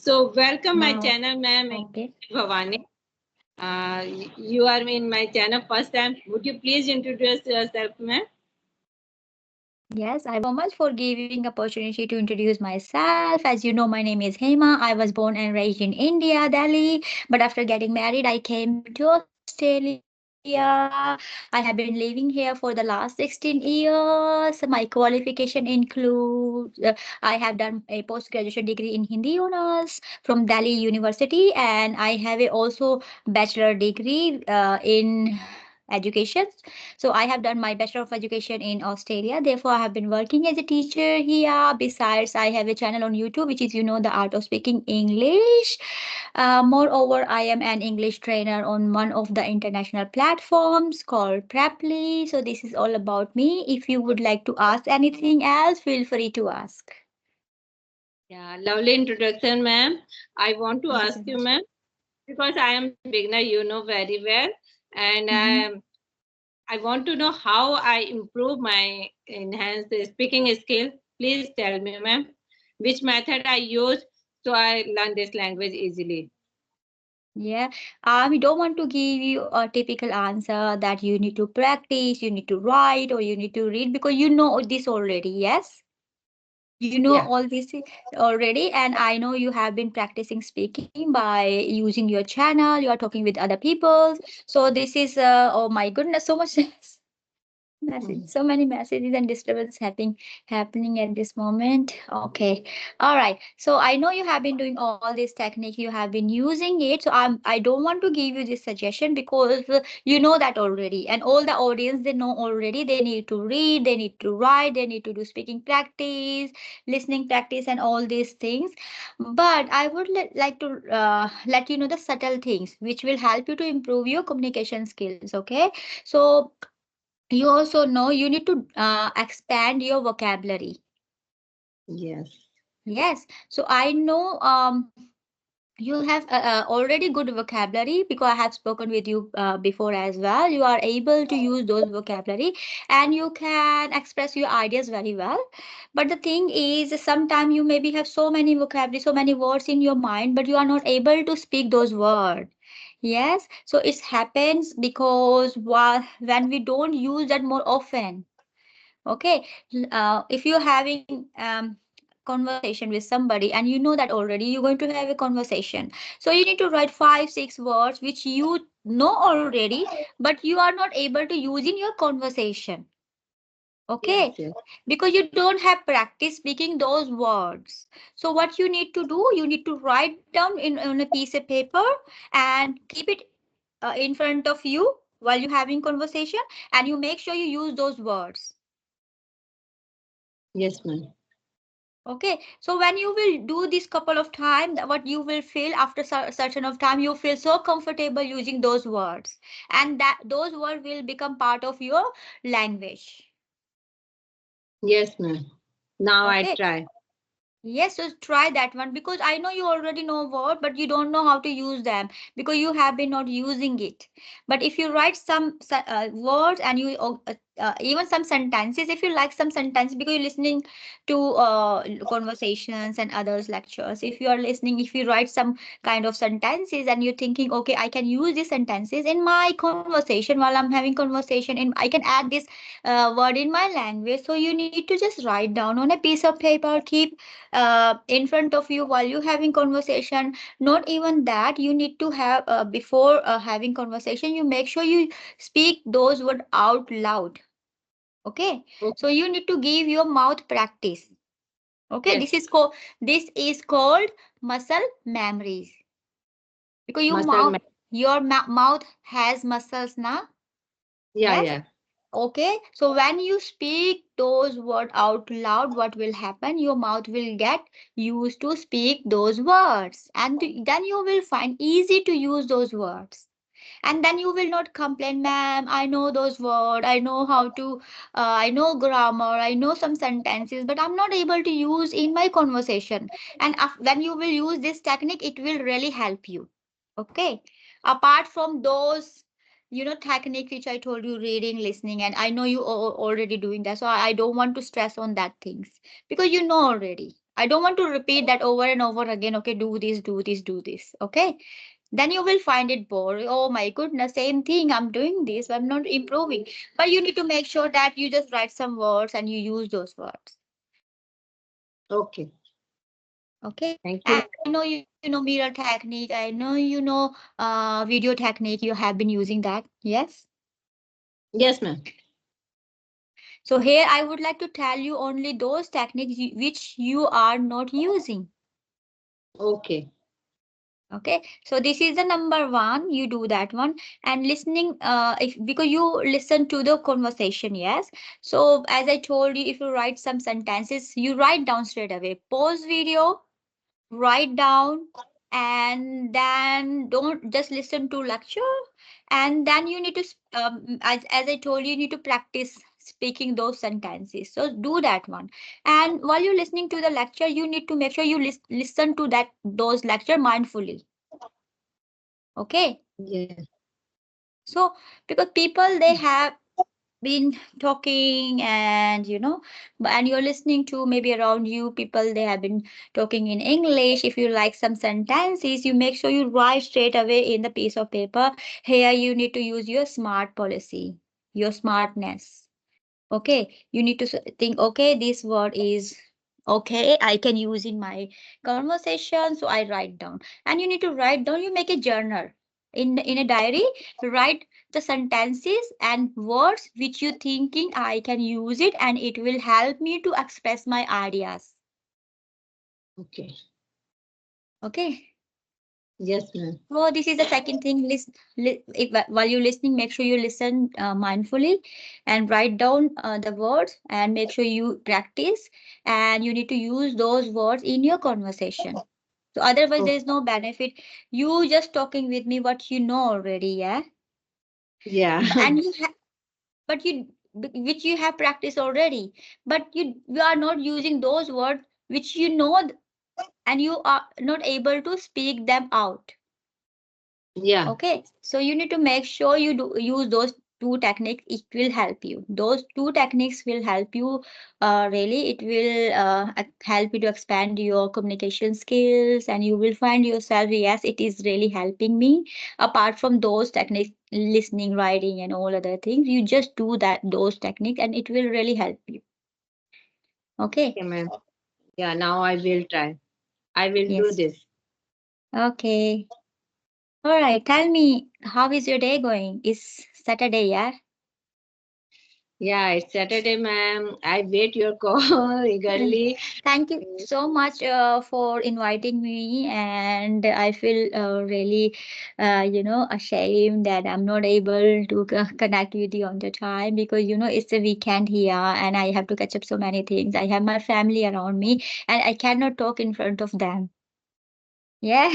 So welcome my Now, channel, ma'am, okay. Bhavani. You are in my channel first time. Would you please introduce yourself, ma'am? Yes, I much for giving opportunity to introduce myself. As you know, my name is Hema. I was born and raised in India, Delhi. But after getting married, I came to Australia. I have been living here for the last 16 years. My qualification includes I have done a post-graduation degree in Hindi honors from Delhi University, and I have also bachelor degree in education. So I have done my Bachelor of Education in Australia. Therefore, I have been working as a teacher here. Besides, I have a channel on YouTube, which is, the art of speaking English. Moreover, I am an English trainer on one of the international platforms called Preply. So this is all about me. If you would like to ask anything else, feel free to ask. Yeah, lovely introduction, ma'am. I want to Thank you ask so you, much. ma'am, because I am beginner, you know very well, and Mhm. I want to know how I improve my enhanced speaking skill. Please tell me, ma'am, which method I use so I learn this language easily. Yeah, we don't want to give you a typical answer that you need to practice, you need to write, or you need to read because you know this already. Yes, you know Yeah. all this already, and I know you have been practicing speaking by using your channel. You are talking with other people, so this is oh my goodness, so much message, Mhm. so many messages and disturbance happening at this moment. Okay, all right. So I know you have been doing all this technique. You have been using it. So I don't want to give you this suggestion because you know that already, and all the audience they know already. They need to read, they need to write, they need to do speaking practice, listening practice, and all these things. But I would like to let you know the subtle things which will help you to improve your communication skills. Okay, so you also know you need to expand your vocabulary. Yes. Yes. So I know you have already good vocabulary because I have spoken with you before as well. You are able to use those vocabulary and you can express your ideas very well. But the thing is, sometimes you maybe have so many vocabulary, so many words in your mind, but you are not able to speak those words. Yes. So it happens because when we don't use that more often. Okay, if you're having conversation with somebody and you know that already, you're going to have a conversation. So you need to write 5, 6 words which you know already, but you are not able to use in your conversation. Yes. Okay, Yes. because you don't have practice speaking those words. So what you need to do, you need to write down on a piece of paper and keep it in front of you while you're having conversation, and you make sure you use those words. Yes, ma'am. Okay, so when you will do this couple of times, what you will feel after certain of time, you feel so comfortable using those words, and that those words will become part of your language. Yes, ma'am. Now I Okay, try. yes, so try that one because I know you already know word, but you don't know how to use them because you have been not using it. But if you write some words and you even some sentences, if you like some sentence because you're listening to conversations and others lectures, if you are listening, if you write some kind of sentences and you're thinking, okay, I can use these sentences in my conversation while I'm having conversation, and I can add this word in my language. So you need to just write down on a piece of paper, keep in front of you while you having conversation. Not even that, you need to have before having conversation, you make sure you speak those words out loud. Okay, Okay. so you need to give your mouth practice. Okay, Yes. this is called muscle memories because Muscle. your mouth has muscles now. Yeah. Yes. Yeah. Okay, so when you speak those words out loud, what will happen? Your mouth will get used to speak those words, and then you will find easy to use those words. And then you will not complain, ma'am. I know those words. I know how to. I know grammar. I know some sentences, but I'm not able to use in my conversation. And when you will use this technique, it will really help you. Okay. Apart from those, technique which I told you, reading, listening, and I know you are already doing that. So I don't want to stress on that things because you know already. I don't want to repeat that over and over again. Okay, do this, do this, do this. Okay. Then you will find it boring. Oh my goodness, same thing. I'm doing this. I'm not improving. But you need to make sure that you just write some words and you use those words. Okay. Okay. Thank you. And I know you know mirror technique. I know you know video technique. You have been using that. Yes. Yes, ma'am. So here I would like to tell you only those techniques which you are not using. Okay. Okay, so this is the number one. You do that one and listening. If because you listen to the conversation, yes. So as I told you, if you write some sentences, you write down straight away. Pause video, write down, and then don't just listen to lecture. And then you need to, as I told you, you need to practice speaking those sentences. So do that one. And while you're listening to the lecture, you need to make sure you listen to that those lecture mindfully. Okay. Yes. So because people they have been talking and and you're listening to maybe around you people they have been talking in English. If you like some sentences, you make sure you write straight away in the piece of paper. Here you need to use your smart policy, your smartness. Okay, you need to think, okay, this word is okay, I can use in my conversation, so I write down. And you need to write down, you make a journal. In a diary, write the sentences and words which you thinking I can use it and it will help me to express my ideas. Okay. Okay. Yes, ma'am. So this is the second thing. While you're listening, make sure you listen mindfully and write down the words and make sure you practice. And you need to use those words in your conversation. So otherwise, Oh, there's no benefit. You just talking with me what you know already, yeah. yeah. And but which you have practiced already. But you are not using those words which you know and you are not able to speak them out. Yeah. Okay, so you need to make sure you do use those two techniques. It will help you. Those two techniques will help you. Really, it will help you to expand your communication skills, and you will find yourself. Yes, it is really helping me. Apart from those techniques, listening, writing, and all other things, you just do that those techniques, and it will really help you. Okay. Okay, ma'am. Yeah, now I will try. I will do Yes. this. Okay. All right. Tell me, how is your day going? It's Saturday, yeah. Yeah, it's Saturday, ma'am. I wait your call eagerly. Thank you so much for inviting me, and I feel really, ashamed that I'm not able to connect with you on the time because it's a weekend here, and I have to catch up so many things. I have my family around me, and I cannot talk in front of them. Yeah.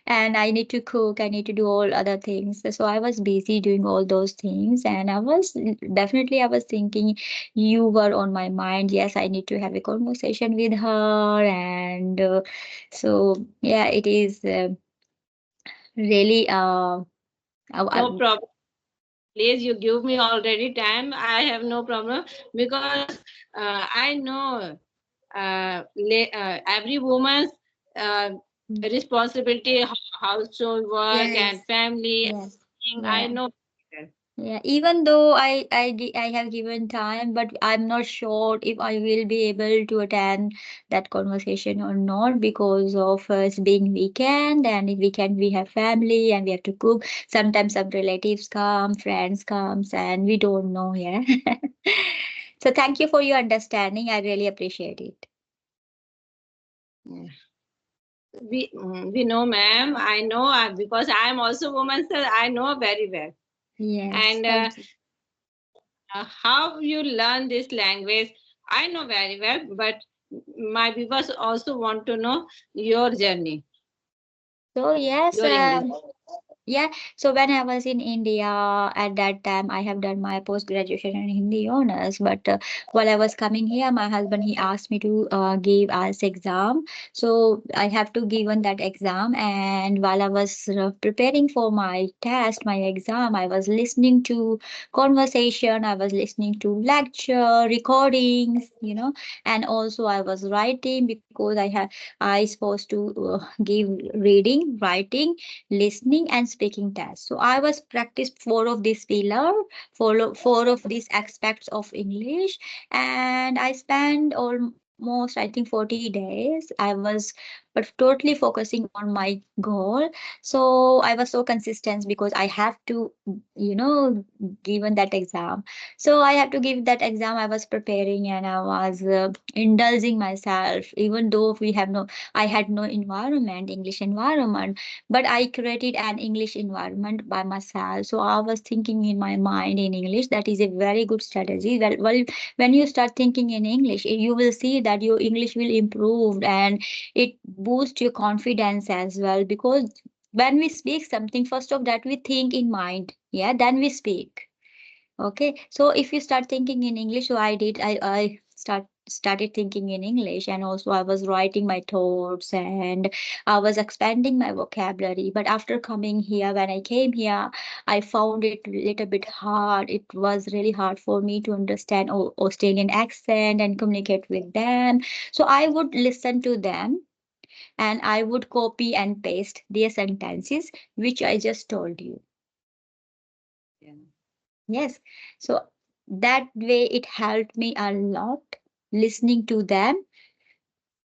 And I need to cook, I need to do all other things. So I was busy doing all those things, and I was thinking you were on my mind. Yes, I need to have a conversation with her, and so yeah, it is really No problem. Please, you give me already time. I have no problem because I know every woman's uh, responsibility, household work, and yes, family. yes, I yeah. know. Yeah, even though I have given time, but I'm not sure if I will be able to attend that conversation or not because of us being weekend, and if weekend we have family and we have to cook. Sometimes some relatives come, friends comes, and we don't know. Yeah. So thank you for your understanding. I really appreciate it. Yeah. We know, ma'am. I know because I am also woman, so I know very well. Yes, And thank you. how you learn this language, I know very well. But my viewers also want to know your journey, So yes, your English. Yeah, so when I was in India at that time, I have done my post graduation in Hindi honors. But while I was coming here, my husband he asked me to give us exam. So I have to give on that exam. And while I was preparing for my test, my exam, I was listening to conversation. I was listening to lecture recordings, and also I was writing because I supposed to give reading, writing, listening and speaking tests. So I was practiced four of these pillar, four of these aspects of English, and I spent almost I think 40 days. I was but totally focusing on my goal. So I was so consistent because I have to, given that exam. So I have to give that exam. I was preparing and I was indulging myself, even though I had no environment, English environment, but I created an English environment by myself. So I was thinking in my mind in English. That is a very good strategy. Well, when you start thinking in English, you will see that your English will improve and it boosts your confidence as well. Because when we speak something, first of that we think in mind, yeah, then we speak. Okay, so if you start thinking in English, so I started thinking in English, and also I was writing my thoughts and I was expanding my vocabulary. But after coming here, when I came here, I found it a little bit hard. It was really hard for me to understand Australian accent and communicate with them. So I would listen to them and I would copy and paste their sentences, which I just told you. Yeah. Yes. So that way it helped me a lot listening to them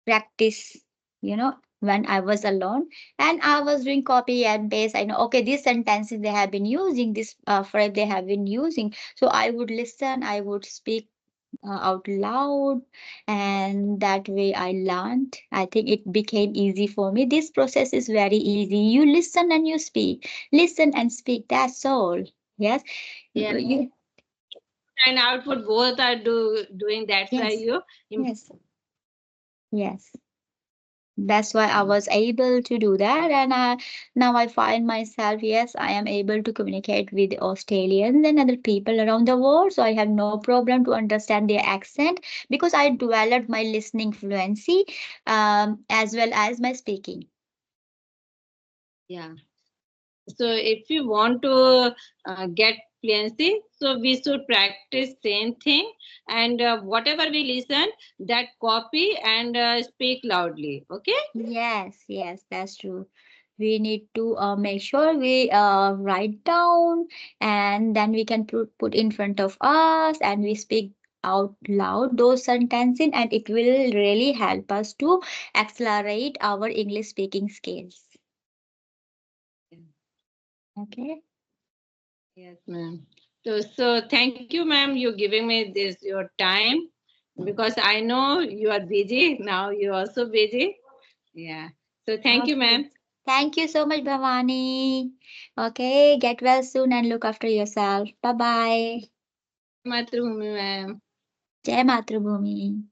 practice, when I was alone and I was doing copy and paste. I know, okay, these sentences they have been using, this phrase they have been using. So I would listen, I would speak out loud, and that way I learned. I think it became easy for me. This process is very easy. You listen and you speak, listen and speak. That's all. Yes. Yeah. You, And output both are doing. That's why yes. you Yes. Yes. That's why I was able to do that. And now I find myself, yes, I am able to communicate with Australians and other people around the world. So I have no problem to understand their accent because I developed my listening fluency as well as my speaking. yeah. So if you want to get fluency, so we should practice same thing, and whatever we listen, that copy and speak loudly. Okay. Yes, yes, that's true. We need to make sure we write down and then we can put in front of us and we speak out loud those sentences and it will really help us to accelerate our English speaking skills. Okay. Yes, ma'am. So thank you, ma'am. You giving me this your time because I know you are busy now. You're also busy. Yeah. So thank you, Okay. ma'am. Thank you so much, Bhavani. Okay, get well soon and look after yourself. Bye bye. Jai Matruhumi, ma'am. Jai Matrabhumi.